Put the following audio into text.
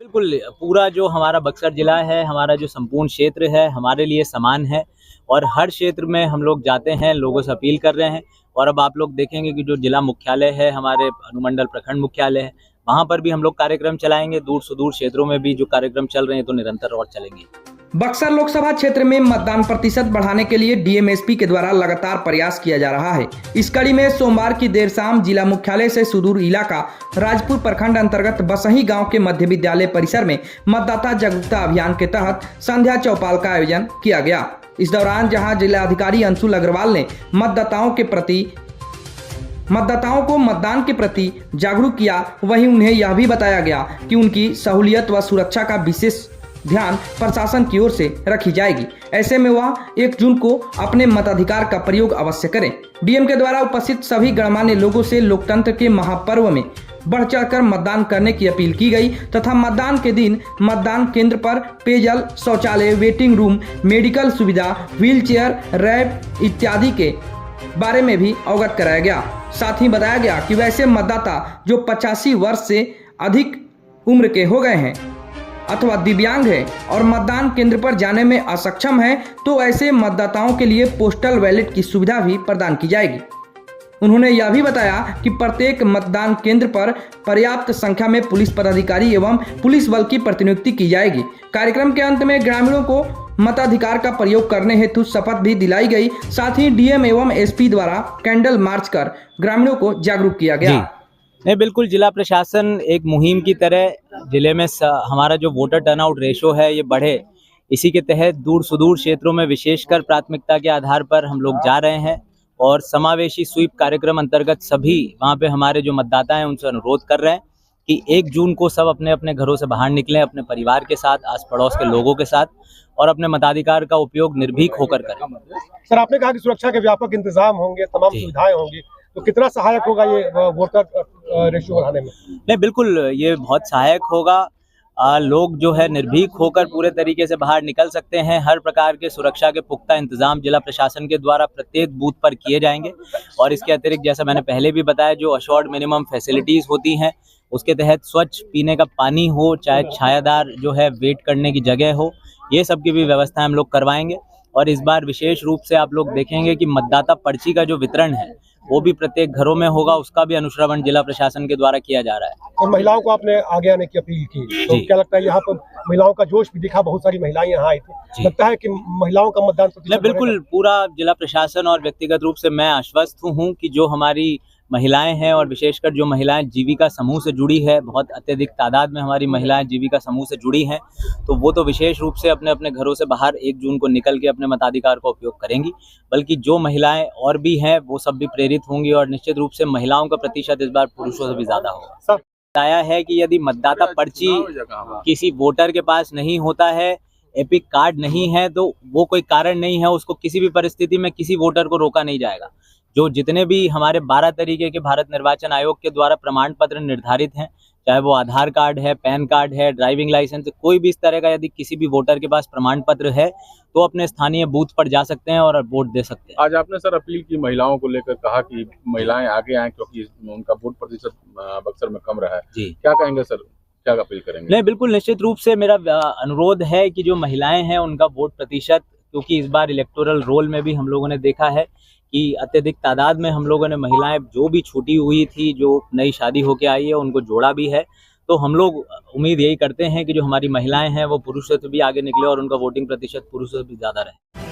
बिल्कुल, पूरा जो हमारा बक्सर ज़िला है, हमारा जो संपूर्ण क्षेत्र है, हमारे लिए समान है और हर क्षेत्र में हम लोग जाते हैं, लोगों से अपील कर रहे हैं। और अब आप लोग देखेंगे कि जो ज़िला मुख्यालय है, हमारे अनुमंडल प्रखंड मुख्यालय है, वहाँ पर भी हम लोग कार्यक्रम चलाएँगे। दूर सुदूर क्षेत्रों में भी जो कार्यक्रम चल रहे हैं, तो निरंतर और चलेंगे। बक्सर लोकसभा क्षेत्र में मतदान प्रतिशत बढ़ाने के लिए डीएमएसपी के द्वारा लगातार प्रयास किया जा रहा है। इस कड़ी में सोमवार की देर शाम जिला मुख्यालय से सुदूर इलाका राजपुर प्रखंड अंतर्गत बसही गांव के मध्य विद्यालय परिसर में मतदाता जागरूकता अभियान के तहत संध्या चौपाल का आयोजन किया गया। इस दौरान जहां जिलाधिकारी अंशुल अग्रवाल ने मतदाताओं को मतदान के प्रति जागरूक किया, वहीं उन्हें यह भी बताया गया कि उनकी सहूलियत व सुरक्षा का विशेष ध्यान प्रशासन की ओर से रखी जाएगी। ऐसे में वह 1 जून को अपने मताधिकार का प्रयोग अवश्य करें। डीएम के द्वारा उपस्थित सभी गणमान्य लोगों से लोकतंत्र के महापर्व में बढ़ चढ़कर मतदान करने की अपील की गई तथा मतदान के दिन मतदान केंद्र पर पेयजल, शौचालय, वेटिंग रूम, मेडिकल सुविधा, व्हीलचेयर, रैंप इत्यादि के बारे में भी अवगत कराया गया। साथ ही बताया गया कि वैसे मतदाता जो 85 वर्ष से अधिक उम्र के हो गए हैं अथवा दिव्यांग है और मतदान केंद्र पर जाने में असक्षम है, तो ऐसे मतदाताओं के लिए पोस्टल बैलेट की सुविधा भी प्रदान की जाएगी। उन्होंने यह भी बताया कि प्रत्येक मतदान केंद्र पर पर्याप्त संख्या में पुलिस पदाधिकारी एवं पुलिस बल की प्रतिनियुक्ति की जाएगी। कार्यक्रम के अंत में ग्रामीणों को मताधिकार का प्रयोग करने हेतु शपथ भी दिलाई गई। साथ ही डीएम एवं एसपी द्वारा कैंडल मार्च कर ग्रामीणों को जागरूक किया गया। नहीं, बिल्कुल जिला प्रशासन एक मुहिम की तरह जिले में हमारा जो वोटर टर्नआउट रेशो है ये बढ़े, इसी के तहत दूर सुदूर क्षेत्रों में विशेषकर प्राथमिकता के आधार पर हम लोग जा रहे हैं और समावेशी स्वीप कार्यक्रम अंतर्गत सभी वहाँ पे हमारे जो मतदाता हैं उनसे अनुरोध कर रहे हैं कि 1 जून को सब अपने अपने घरों से बाहर निकलें, अपने परिवार के साथ, आस पड़ोस के लोगों के साथ और अपने मताधिकार का उपयोग निर्भीक होकर करें। सर, आपने कहा कि सुरक्षा के व्यापक इंतजाम होंगे, तमाम सुविधाएं होंगी, तो कितना सहायक होगा ये वोटर रेशियो बढ़ाने में? नहीं, बिल्कुल ये बहुत सहायक होगा। लोग जो है निर्भीक होकर पूरे तरीके से बाहर निकल सकते हैं। हर प्रकार के सुरक्षा के पुख्ता इंतजाम जिला प्रशासन के द्वारा प्रत्येक बूथ पर किए जाएंगे और इसके अतिरिक्त जैसा मैंने पहले भी बताया, जो अशोर्ड मिनिमम फैसिलिटीज होती हैं उसके तहत स्वच्छ पीने का पानी हो, चाहे छायादार जो है वेट करने की जगह हो, ये सब की भी व्यवस्था हम लोग करवाएंगे। और इस बार विशेष रूप से आप लोग देखेंगे कि मतदाता पर्ची का जो वितरण है वो भी प्रत्येक घरों में होगा, उसका भी अनुश्रवण जिला प्रशासन के द्वारा किया जा रहा है। और महिलाओं को आपने आगे आने की अपील की, तो क्या लगता है यहाँ पर महिलाओं का जोश भी दिखा? बहुत सारी महिलाएं यहाँ आई थी, लगता है कि महिलाओं का मतदान प्रतिशत? बिल्कुल, पूरा जिला प्रशासन और व्यक्तिगत रूप से मैं आश्वस्त हूँ कि जो हमारी महिलाएं हैं और विशेषकर जो महिलाएं जीविका समूह से जुड़ी है, बहुत अत्यधिक तादाद में हमारी महिलाएं जीविका समूह से जुड़ी हैं, तो वो तो विशेष रूप से अपने अपने घरों से बाहर 1 जून को निकल के अपने मताधिकार का उपयोग करेंगी। बल्कि जो महिलाएं और भी हैं वो सब भी प्रेरित होंगी और निश्चित रूप से महिलाओं का प्रतिशत इस बार पुरुषों से भी ज्यादा होगा। बताया है कि यदि मतदाता पर्ची किसी वोटर के पास नहीं होता है, एपिक कार्ड नहीं है, तो वो कोई कारण नहीं है, उसको किसी भी परिस्थिति में किसी वोटर को रोका नहीं जाएगा। जो जितने भी हमारे 12 तरीके के भारत निर्वाचन आयोग के द्वारा प्रमाण पत्र निर्धारित हैं, चाहे वो आधार कार्ड है, पैन कार्ड है, ड्राइविंग लाइसेंस, कोई भी इस तरह का यदि किसी भी वोटर के पास प्रमाण पत्र है तो अपने स्थानीय बूथ पर जा सकते हैं और वोट दे सकते हैं। आज आपने सर अपील की महिलाओं को लेकर, कहा कि महिलाएं आगे आएं क्योंकि उनका वोट प्रतिशत बक्सर में कम रहा है जी, क्या कहेंगे सर, क्या अपील करेंगे? नहीं, बिल्कुल निश्चित रूप से मेरा अनुरोध है कि जो महिलाएं हैं उनका वोट प्रतिशत, क्योंकि इस बार इलेक्टोरल रोल में भी हम लोगों ने देखा है कि अत्यधिक तादाद में हम लोगों ने महिलाएं जो भी छूटी हुई थी, जो नई शादी होके आई है, उनको जोड़ा भी है। तो हम लोग उम्मीद यही करते हैं कि जो हमारी महिलाएं हैं वो पुरुषों से भी आगे निकले और उनका वोटिंग प्रतिशत पुरुषों से भी ज़्यादा रहे।